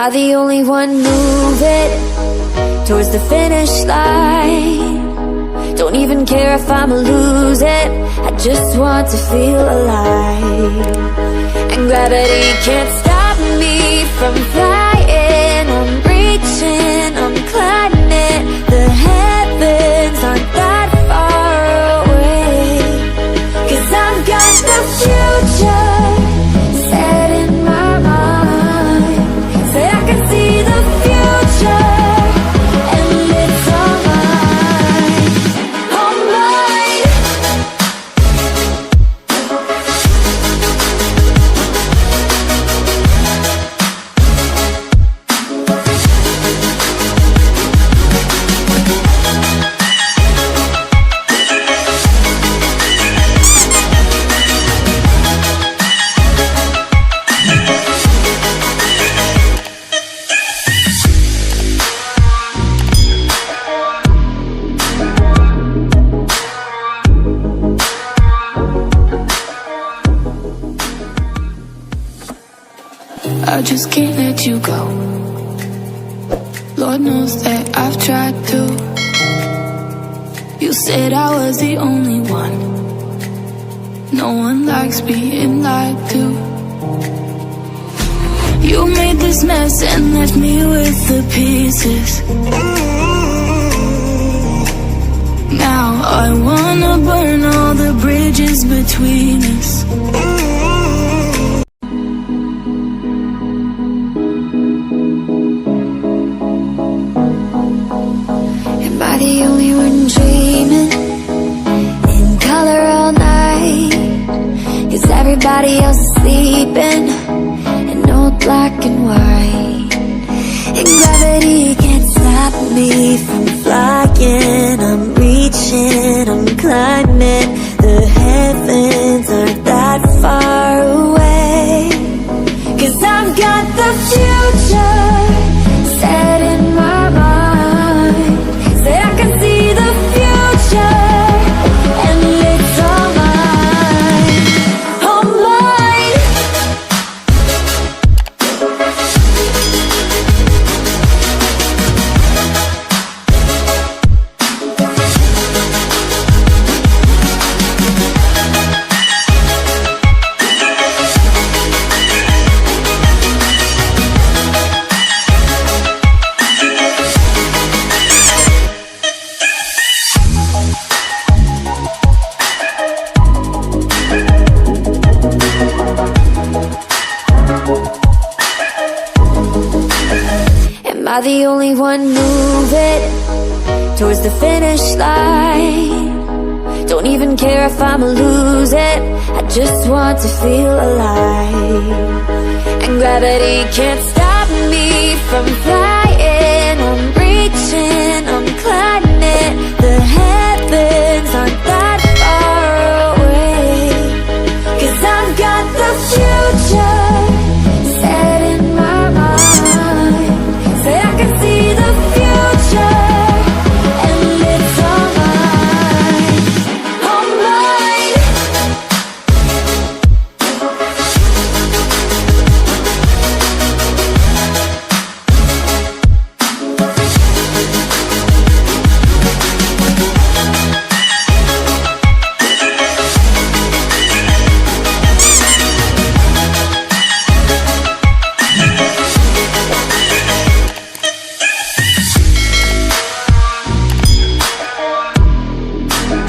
I the only one moving towards the finish line? Don't even care if I'ma lose it, I just want to feel alive. And gravity can't stop me from flying. I'm reaching, I'm climbing. The heavens aren't that far away. 'Cause I've got the future set in my mind. Say I can see the future, and it's all mine, all mine. I just can't let you go. Lord knows that I've tried to. You said I was the only one. No one likes being lied to. You made this mess and left me with the pieces. Now I wanna burn all the bridges between us. Am I the only one dreaming in color all night? 'Cause everybody else is sleeping in old black and white. And gravity can't stop me from flying. I'm reaching, I'm climbing. The heavens aren't that far away. 'Cause I've got the future set in my mind. Say I can see the future, and it's all mine, all mine. Am I the only one moving towards the finish line? Don't even care if I'ma lose it, I just want to feel alive. And gravity can't stop me from flying.